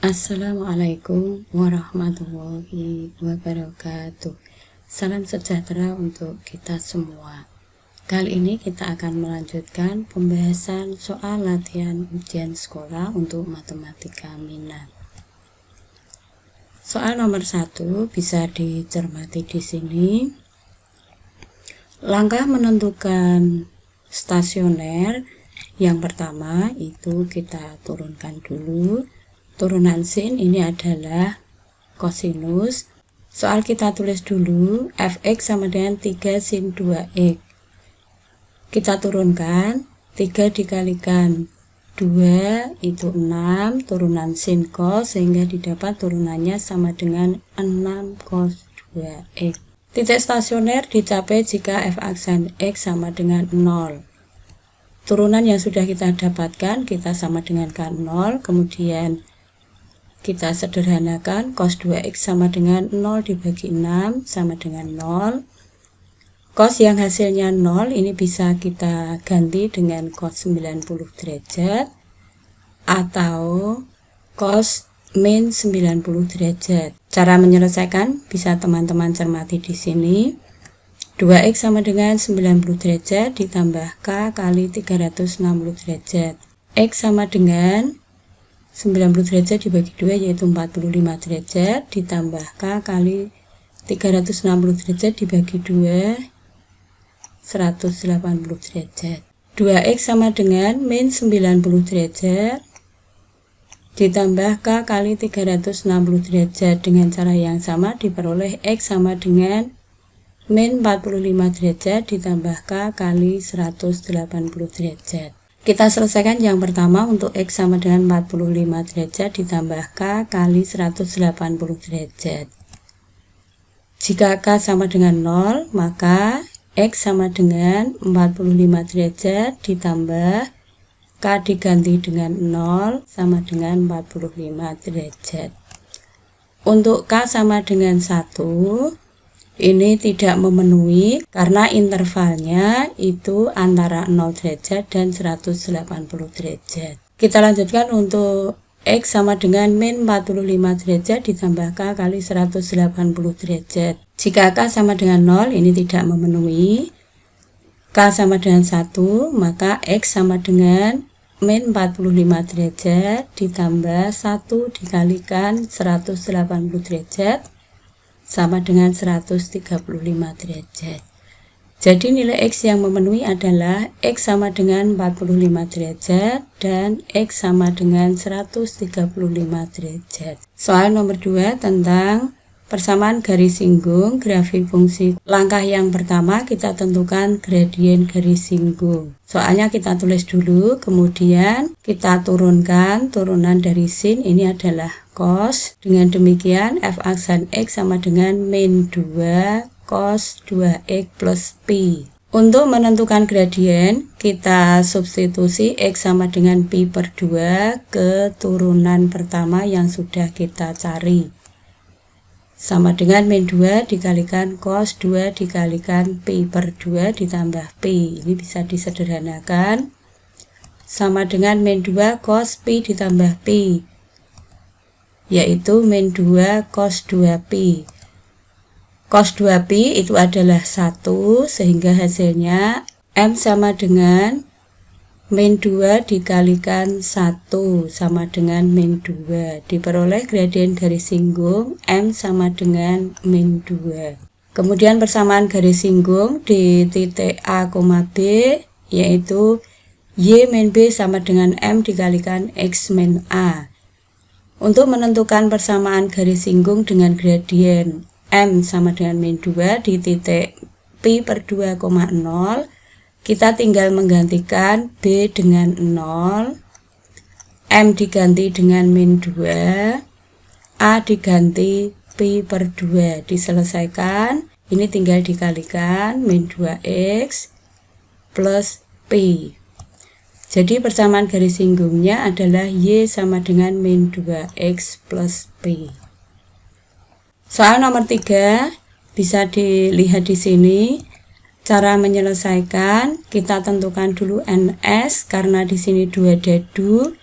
Assalamualaikum warahmatullahi wabarakatuh. Salam sejahtera untuk kita semua. Kali ini kita akan melanjutkan pembahasan soal latihan ujian sekolah untuk matematika minat. Soal nomor 1 bisa dicermati di sini. Langkah menentukan stasioner yang pertama itu kita turunkan dulu. Turunan sin ini adalah kosinus. Soal kita tulis dulu, fx sama dengan 3 sin 2x. Kita turunkan, 3 dikalikan 2 itu 6, turunan sin cos, sehingga didapat turunannya sama dengan 6 cos 2x. Titik stasioner dicapai jika f aksan x sama dengan 0. Turunan yang sudah kita dapatkan, kita sama dengan K0, kemudian kita sederhanakan, cos 2x sama dengan 0 dibagi 6 sama dengan 0. Cos yang hasilnya 0 ini bisa kita ganti dengan cos 90 derajat atau cos min 90 derajat. Cara menyelesaikan bisa teman-teman cermati di sini. 2x sama dengan 90 derajat ditambah k kali 360 derajat. X sama dengan 90 derajat dibagi 2 yaitu 45 derajat ditambah K kali 360 derajat dibagi 2 180 derajat. 2x sama dengan min 90 derajat ditambah K kali 360 derajat. Dengan cara yang sama diperoleh X sama dengan min 45 derajat ditambah K kali 180 derajat. Kita selesaikan yang pertama. Untuk X sama dengan 45 derajat ditambah K kali 180 derajat. Jika K sama dengan 0, maka X sama dengan 45 derajat ditambah K diganti dengan 0 sama dengan 45 derajat. Untuk K sama dengan 1, ini tidak memenuhi karena intervalnya itu antara 0 derajat dan 180 derajat. Kita lanjutkan untuk X sama dengan min 45 derajat ditambah K kali 180 derajat. Jika K sama dengan 0 ini tidak memenuhi. K sama dengan 1, maka X sama dengan min 45 derajat ditambah 1 dikalikan 180 derajat sama dengan 135 derajat. Jadi nilai X yang memenuhi adalah X sama dengan 45 derajat dan X sama dengan 135 derajat. Soal nomor 2 tentang persamaan garis singgung grafik fungsi. Langkah yang pertama kita tentukan gradien garis singgung. Soalnya kita tulis dulu, kemudian kita turunkan turunan dari sin ini adalah cos. Dengan demikian f aksan x sama dengan min 2 cos 2x plus pi. Untuk menentukan gradien, kita substitusi x sama dengan pi per 2 ke turunan pertama yang sudah kita cari. Sama dengan min 2 dikalikan cos 2 dikalikan pi per 2 ditambah pi. Ini bisa disederhanakan. Sama dengan min 2 cos pi ditambah pi, yaitu min 2 cos 2 pi. Cos 2 pi itu adalah 1, sehingga hasilnya M sama dengan min 2 dikalikan 1 sama dengan min 2. Diperoleh gradien garis singgung M sama dengan min 2. Kemudian persamaan garis singgung di titik A, B, yaitu Y min B sama dengan M dikalikan X min A. Untuk menentukan persamaan garis singgung dengan gradien M sama dengan min 2 di titik Pi per 2,0, kita tinggal menggantikan B dengan 0, M diganti dengan min 2, A diganti Pi per 2. Diselesaikan, ini tinggal dikalikan min 2X plus Pi. Jadi persamaan garis singgungnya adalah Y sama dengan min 2X plus Pi. Soal nomor 3 bisa dilihat di sini. Cara menyelesaikan, kita tentukan dulu NS karena di sini 2 dadu.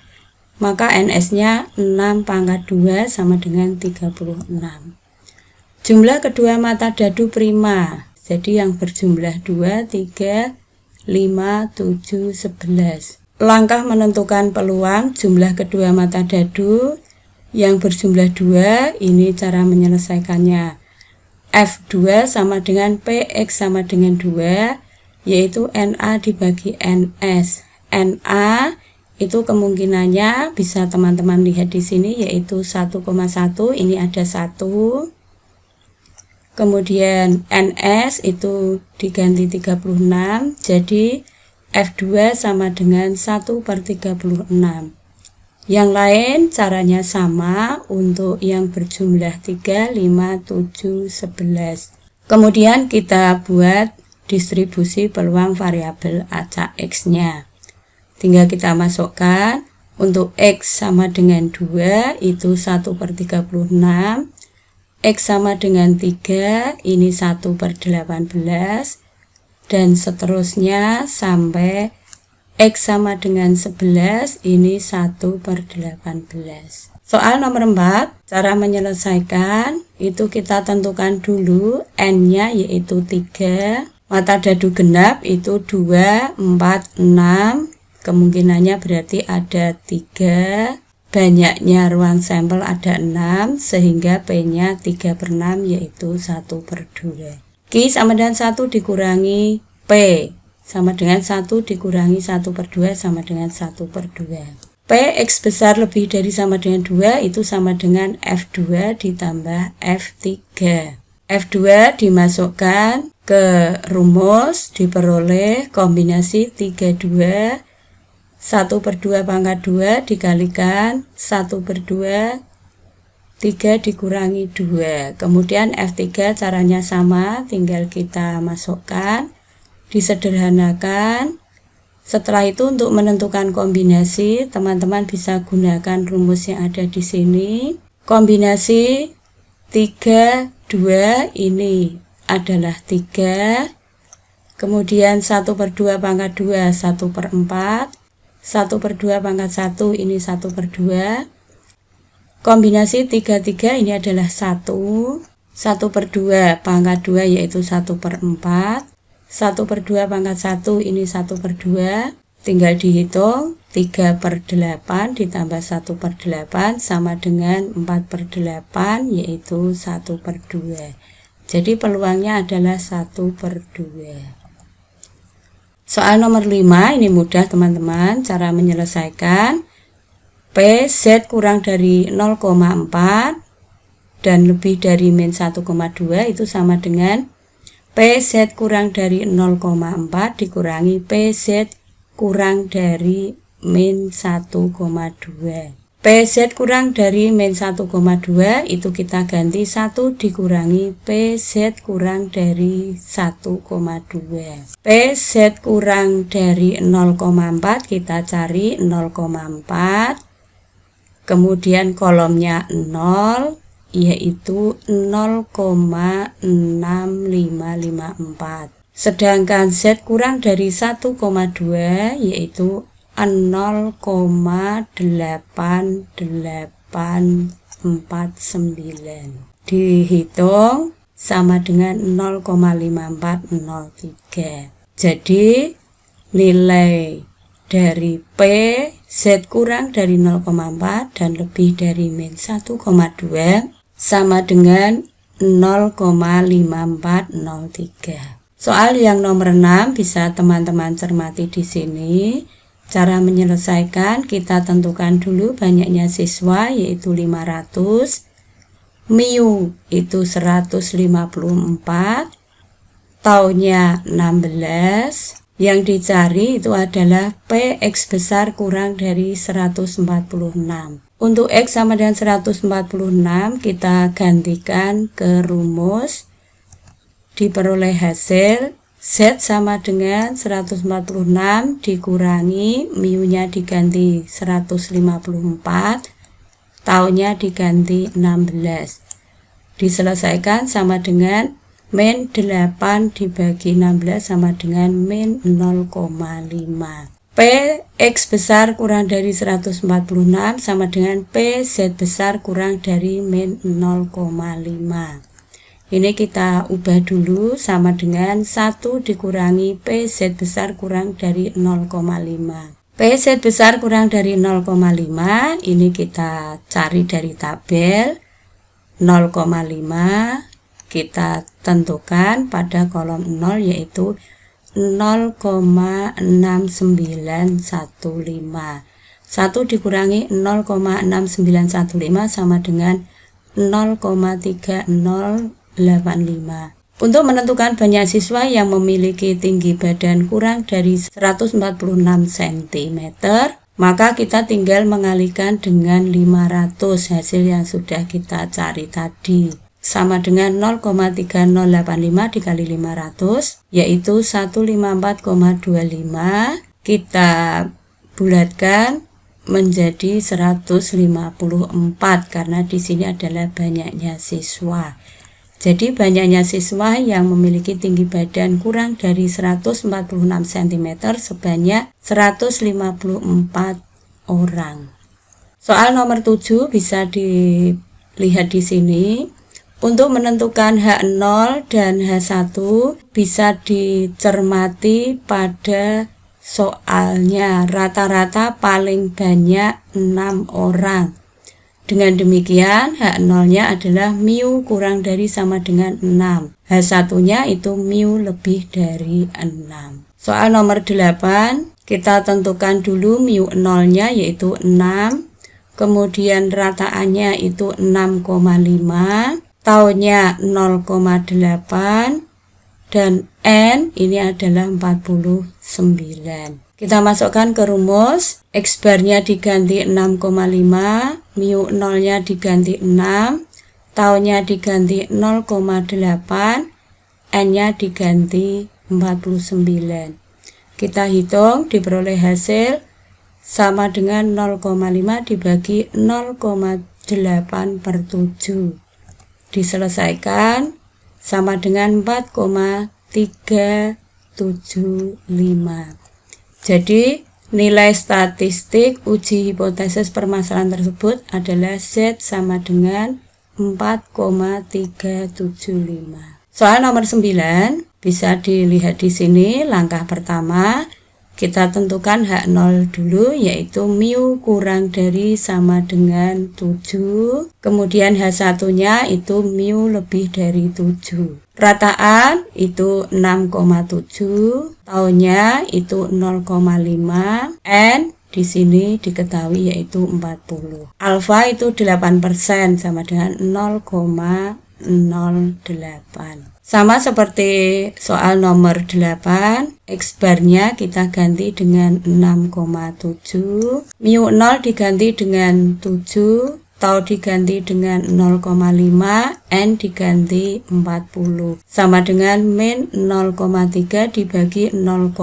maka NS-nya 6 pangkat 2 sama dengan 36. Jumlah kedua mata dadu prima. Jadi yang berjumlah 2, 3, 5, 7, 11. Langkah menentukan peluang jumlah kedua mata dadu yang berjumlah 2, ini cara menyelesaikannya. F2 sama dengan PX sama dengan 2, yaitu NA dibagi NS. NA itu kemungkinannya bisa teman-teman lihat di sini, yaitu 1,1, ini ada 1. Kemudian NS itu diganti 36, jadi F2 sama dengan 1/36. Yang lain caranya sama untuk yang berjumlah 3, 5, 7, 11. Kemudian kita buat distribusi peluang variabel acak X-nya. Tinggal kita masukkan, untuk X sama dengan 2, itu 1/36. X sama dengan 3, ini 1/18. Dan seterusnya sampai X sama dengan 11, ini 1/18. Soal nomor 4, cara menyelesaikan, itu kita tentukan dulu N-nya yaitu 3. Mata dadu genap itu 2, 4, 6. Kemungkinannya berarti ada 3. Banyaknya ruang sampel ada 6, sehingga P-nya 3/6 yaitu 1/2. Q sama dengan 1 dikurangi P sama dengan 1 dikurangi 1/2 sama dengan 1/2. P X besar lebih dari sama dengan 2 itu sama dengan F2 ditambah F3. F2 dimasukkan ke rumus, diperoleh kombinasi 32, 1/2 pangkat 2 dikalikan 1/2, 3 dikurangi 2. Kemudian F3 caranya sama, tinggal kita masukkan, disederhanakan. Setelah itu untuk menentukan kombinasi, teman-teman bisa gunakan rumus yang ada di sini. Kombinasi 3, 2 ini adalah 3. Kemudian 1/2 pangkat 2, 1/4. 1/2 pangkat 1 ini 1/2. Kombinasi 3 ini adalah 1. 1/2 pangkat 2 yaitu 1/4. 1/2 pangkat 1 ini 1/2. Tinggal dihitung, 3/8 ditambah 1/8 sama dengan 4/8 yaitu 1/2. Jadi peluangnya adalah 1/2. Soal nomor 5 ini mudah teman-teman, cara menyelesaikan. PZ kurang dari 0,4 dan lebih dari min 1,2 itu sama dengan PZ kurang dari 0,4 dikurangi PZ kurang dari min 1,2. PZ kurang dari min 1,2 itu kita ganti 1 dikurangi PZ kurang dari 1,2. PZ kurang dari 0,4 kita cari 0,4. Kemudian kolomnya 0 yaitu 0,6554. Sedangkan Z kurang dari 1,2 yaitu 0,8849. Dihitung sama dengan 0,5403. Jadi nilai dari P Z kurang dari 0,4 dan lebih dari min 1,2 sama dengan 0,5403. Soal yang nomor 6 bisa teman-teman cermati di sini. Cara menyelesaikan, kita tentukan dulu banyaknya siswa yaitu 500, mu itu 154, taunya 16. Yang dicari itu adalah PX besar kurang dari 146. Untuk X sama dengan 146 kita gantikan ke rumus, diperoleh hasil Z sama dengan 146 dikurangi mu-nya diganti 154, taunya diganti 16. Diselesaikan sama dengan min 8 dibagi 16 sama dengan min 0,5. P X besar kurang dari 146 sama dengan P Z besar kurang dari min 0,5. Ini kita ubah dulu sama dengan 1 dikurangi P Z besar kurang dari 0,5. P Z besar kurang dari 0,5 ini kita cari dari tabel. 0,5 kita tentukan pada kolom 0 yaitu 0,6915. 1 dikurangi 0,6915 sama dengan 0,3085. Untuk menentukan banyak siswa yang memiliki tinggi badan kurang dari 146 cm, maka kita tinggal mengalihkan dengan 500 hasil yang sudah kita cari tadi. Sama dengan 0,3085 dikali 500, yaitu 154,25. Kita bulatkan menjadi 154 karena di sini adalah banyaknya siswa. Jadi banyaknya siswa yang memiliki tinggi badan kurang dari 146 cm sebanyak 154 orang. Soal nomor 7 bisa dilihat di sini. Untuk menentukan H0 dan H1 bisa dicermati pada soalnya. Rata-rata paling banyak 6 orang. Dengan demikian, H0-nya adalah mu kurang dari sama dengan 6. H1-nya itu mu lebih dari 6. Soal nomor 8, kita tentukan dulu mu 0-nya yaitu 6. Kemudian rataannya itu 6,5. Taunya 0,8. Dan N ini adalah 49. Kita masukkan ke rumus, X barnya diganti 6,5, mu 0-nya diganti 6, taunya diganti 0,8, N-nya diganti 49. Kita hitung, diperoleh hasil sama dengan 0,5 dibagi 0,8 per 7. Diselesaikan sama dengan 4,375. Jadi, nilai statistik uji hipotesis permasalahan tersebut adalah Z sama dengan 4,375. Soal nomor 9 bisa dilihat di sini. Langkah pertama, kita tentukan H0 dulu yaitu mu kurang dari sama dengan 7. Kemudian H1-nya itu mu lebih dari 7. Rataan itu 6,7, taunya itu 0,5, N di sini diketahui yaitu 40. Alfa itu 8% sama dengan 0,08. Sama seperti soal nomor 8, X barnya kita ganti dengan 6,7, mu 0 diganti dengan 7, tau diganti dengan 0,5, N diganti 40. Sama dengan min 0,3 dibagi 0,5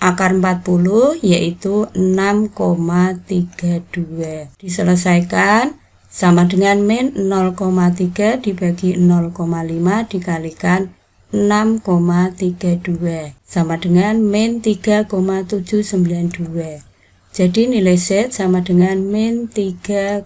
akar 40 yaitu 6,32. Diselesaikan sama dengan min 0,3 dibagi 0,5 dikalikan 6,32. Sama dengan min 3,792. Jadi nilai Z sama dengan min 3,792.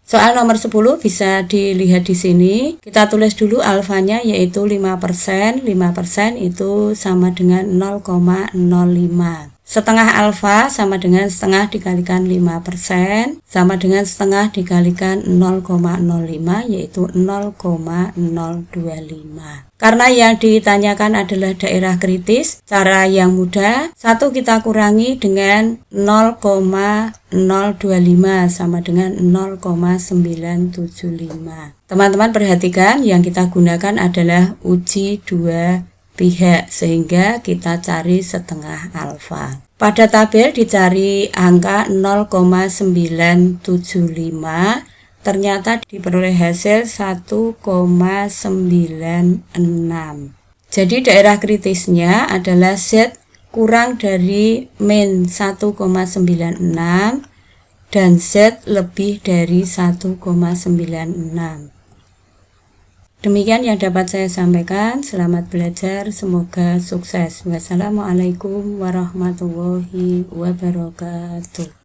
Soal nomor 10 bisa dilihat di sini. Kita tulis dulu alfanya yaitu 5%. 5% itu sama dengan 0,05. Setengah alfa sama dengan setengah dikalikan 5% sama dengan setengah dikalikan 0,05 yaitu 0,025. Karena yang ditanyakan adalah daerah kritis, cara yang mudah, 1 kita kurangi dengan 0,025 sama dengan 0,975. Teman-teman perhatikan yang kita gunakan adalah uji dua pihak sehingga kita cari setengah alfa. Pada tabel dicari angka 0,975, ternyata diperoleh hasil 1,96. Jadi daerah kritisnya adalah Z kurang dari min 1,96 dan Z lebih dari 1,96. Demikian yang dapat saya sampaikan. Selamat belajar, semoga sukses. Wassalamualaikum warahmatullahi wabarakatuh.